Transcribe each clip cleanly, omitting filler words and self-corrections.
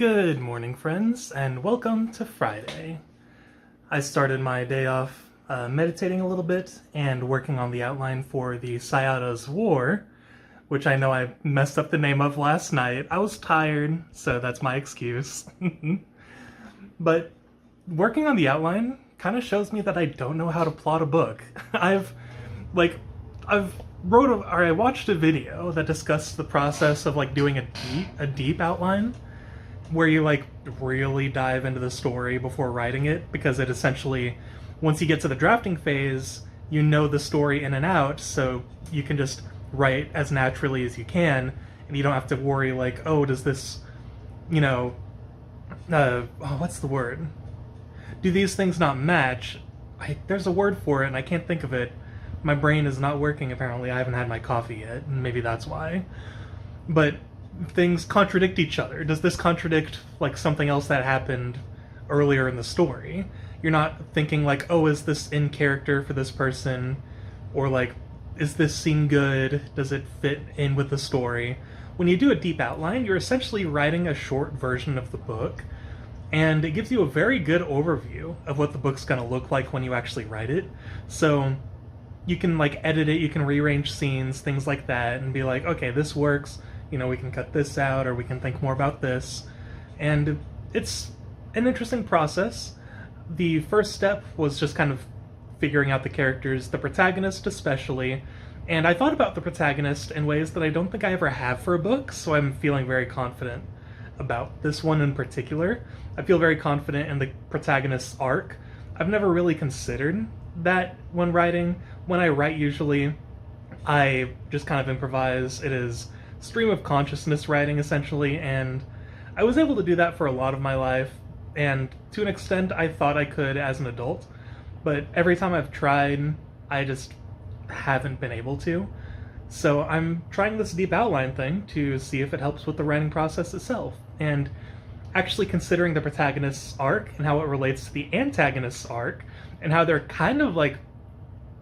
Good morning, friends, and welcome to Friday. I started my day off meditating a little bit and working on the outline for the Sayada's War, which I know I messed up the name of last night. I was tired, so that's my excuse. But working on the outline kind of shows me that I don't know how to plot a book. Like, I've I watched a video that discussed the process of doing a deep outline where you really dive into the story before writing it, because it essentially, once you get to the drafting phase, you know the story in and out, so you can just write as naturally as you can, and you don't have to worry oh, does this, what's the word? Do these things not match? There's a word for it, and I can't think of it. My brain is not working, apparently. I haven't had my coffee yet, and maybe that's why. But things contradict each other. Does this contradict something else that happened earlier in the story? You're not thinking oh, is this in character for this person? Or is this scene good? Does it fit in with the story? When you do a deep outline, you're essentially writing a short version of the book, and it gives you a very good overview of what the book's going to look like when you actually write it. So you can edit it, you can rearrange scenes, things like that, and be okay, this works, we can cut this out, or we can think more about this. And it's an interesting process. The first step was just kind of figuring out the characters, the protagonist especially, and I thought about the protagonist in ways that I don't think I ever have for a book, so I'm feeling very confident about this one in particular. I feel very confident in the protagonist's arc. I've never really considered that when writing. When I write, usually I just kind of improvise. It is stream of consciousness writing, essentially, and I was able to do that for a lot of my life, and to an extent I thought I could as an adult, but every time I've tried, I just haven't been able to. So I'm trying this deep outline thing to see if it helps with the writing process itself, and actually considering the protagonist's arc and how it relates to the antagonist's arc, and how they're kind of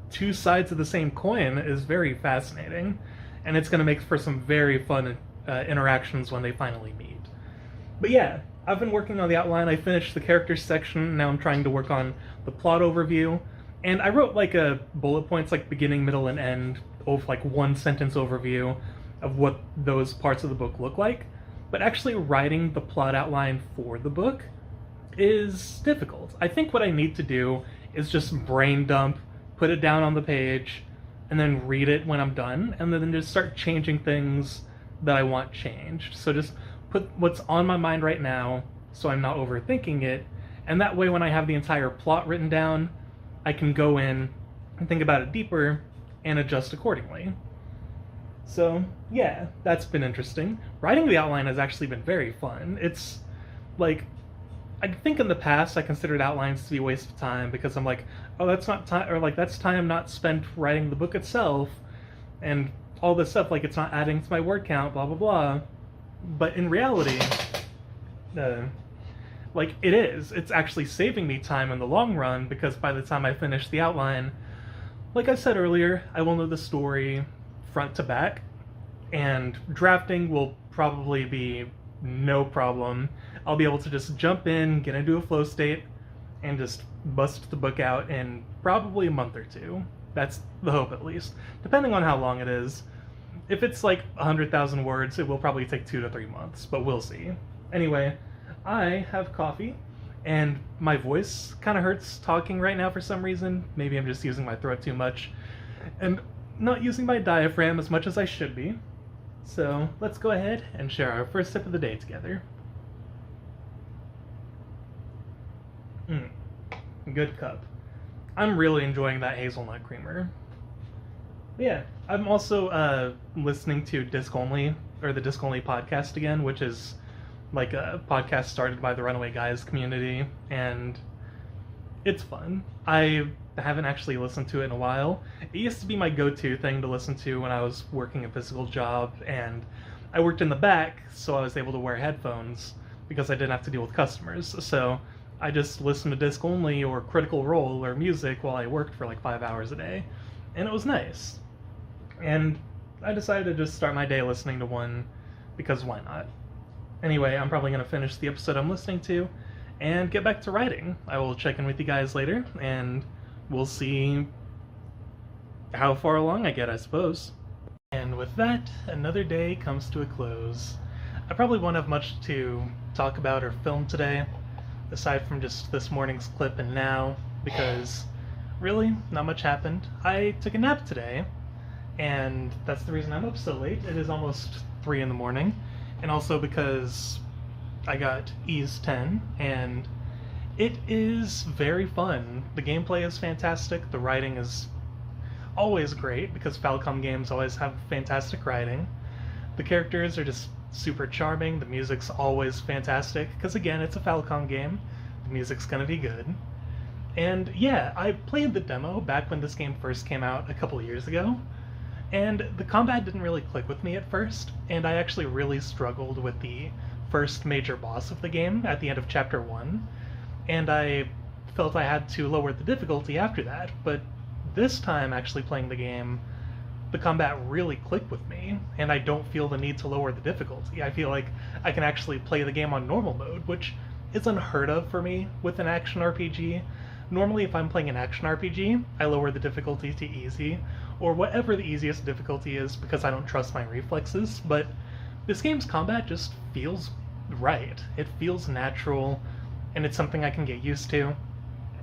two sides of the same coin, is very fascinating. And it's going to make for some very fun interactions when they finally meet. But yeah, I've been working on the outline. I finished the characters section. Now I'm trying to work on the plot overview. And I wrote a bullet points, beginning, middle, and end, of one sentence overview of what those parts of the book look like. But actually writing the plot outline for the book is difficult. I think what I need to do is just brain dump, put it down on the page, and then read it when I'm done, and then just start changing things that I want changed. So just put what's on my mind right now, so I'm not overthinking it, and that way when I have the entire plot written down, I can go in and think about it deeper and adjust accordingly. So yeah, that's been interesting. Writing the outline has actually been very fun. It's I think in the past I considered outlines to be a waste of time, because I'm oh, that's not time, or that's time not spent writing the book itself, and all this stuff, it's not adding to my word count, blah blah blah. But in reality, it is. It's actually saving me time in the long run, because by the time I finish the outline, like I said earlier, I will know the story front to back, and drafting will probably be no problem. I'll be able to just jump in, get into a flow state, and just bust the book out in probably a month or two. That's the hope, at least. Depending on how long it is. If it's 100,000 words, it will probably take 2 to 3 months, but we'll see. Anyway, I have coffee, and my voice kind of hurts talking right now for some reason. Maybe I'm just using my throat too much, and not using my diaphragm as much as I should be. So let's go ahead and share our first sip of the day together. Good cup. I'm really enjoying that hazelnut creamer. But yeah, I'm also listening to Disc Only, or the Disc Only podcast again, which is a podcast started by the Runaway Guys community, and it's fun. I haven't actually listened to it in a while. It used to be my go-to thing to listen to when I was working a physical job, and I worked in the back, so I was able to wear headphones because I didn't have to deal with customers. So I just listened to Disc Only or Critical Role or music while I worked for 5 hours a day, and it was nice. And I decided to just start my day listening to one, because why not? Anyway, I'm probably going to finish the episode I'm listening to and get back to writing. I will check in with you guys later, and we'll see how far along I get, I suppose. And with that, another day comes to a close. I probably won't have much to talk about or film today, aside from just this morning's clip and now, because really, not much happened. I took a nap today, and that's the reason I'm up so late. It is almost 3 in the morning, and also because I got Ys 10, and it is very fun. The gameplay is fantastic, the writing is always great, because Falcom games always have fantastic writing. The characters are just super charming, the music's always fantastic, because again, it's a Falcom game, the music's gonna be good. And yeah, I played the demo back when this game first came out a couple years ago, and the combat didn't really click with me at first, and I actually really struggled with the first major boss of the game at the end of Chapter 1, and I felt I had to lower the difficulty after that, but this time actually playing the game, the combat really clicked with me, and I don't feel the need to lower the difficulty. I feel like I can actually play the game on normal mode, which is unheard of for me with an action RPG. Normally, if I'm playing an action RPG, I lower the difficulty to easy, or whatever the easiest difficulty is, because I don't trust my reflexes, but this game's combat just feels right. It feels natural, and it's something I can get used to.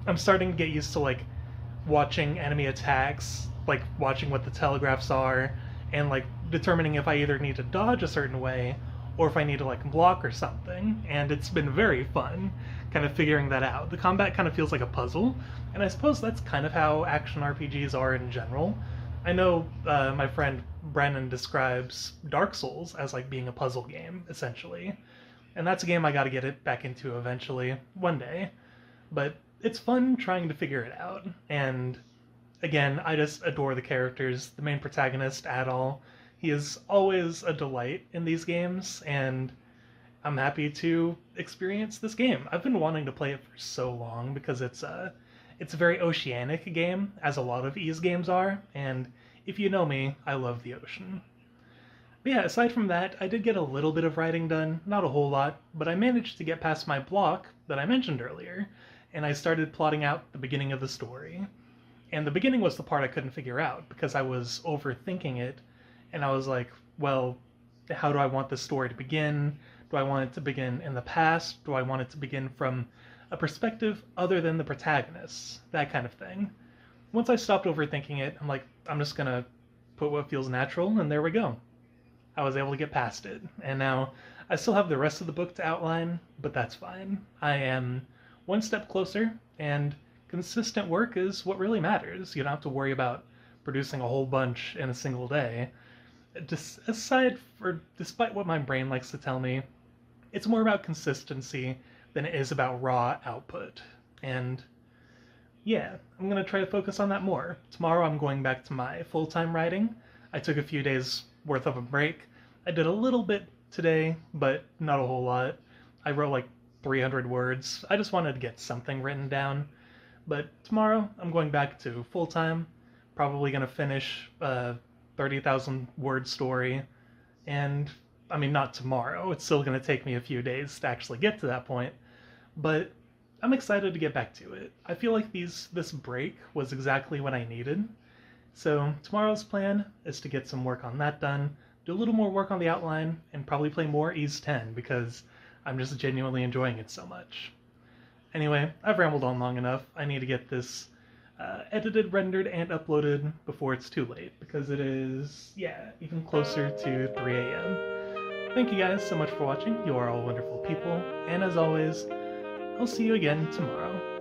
I'm starting to get used to, like, watching enemy attacks, like watching what the telegraphs are, and like determining if I either need to dodge a certain way or if I need to like block or something, and it's been very fun kind of figuring that out. The combat kind of feels like a puzzle, and I suppose that's kind of how action RPGs are in general. I know my friend Brennan describes Dark Souls as like being a puzzle game, essentially, and that's a game I gotta get it back into eventually, one day, but it's fun trying to figure it out, and again, I just adore the characters. The main protagonist, Adol, he is always a delight in these games, and I'm happy to experience this game. I've been wanting to play it for so long because it's a very oceanic game, as a lot of Ys games are, and if you know me, I love the ocean. But yeah, aside from that, I did get a little bit of writing done, not a whole lot, but I managed to get past my block that I mentioned earlier, and I started plotting out the beginning of the story. And the beginning was the part I couldn't figure out because I was overthinking it, and I was like, well, how do I want this story to begin? Do I want it to begin in the past? Do I want it to begin from a perspective other than the protagonist? That kind of thing. Once I stopped overthinking it, I'm like, I'm just gonna put what feels natural, and there we go. I was able to get past it, and now I still have the rest of the book to outline, but that's fine. I am one step closer, and consistent work is what really matters. You don't have to worry about producing a whole bunch in a single day. Just despite what my brain likes to tell me, it's more about consistency than it is about raw output. And yeah, I'm going to try to focus on that more. Tomorrow I'm going back to my full-time writing. I took a few days worth of a break. I did a little bit today, but not a whole lot. I wrote like 300 words. I just wanted to get something written down. But tomorrow I'm going back to full-time. Probably going to finish a 30,000 word story. And I mean, not tomorrow. It's still going to take me a few days to actually get to that point. But I'm excited to get back to it. I feel like this break was exactly what I needed. So tomorrow's plan is to get some work on that done, do a little more work on the outline, and probably play more Ys 10 because I'm just genuinely enjoying it so much. Anyway, I've rambled on long enough. I need to get this edited, rendered, and uploaded before it's too late, because it is, yeah, even closer to 3 a.m. Thank you guys so much for watching. You are all wonderful people, and as always, I'll see you again tomorrow.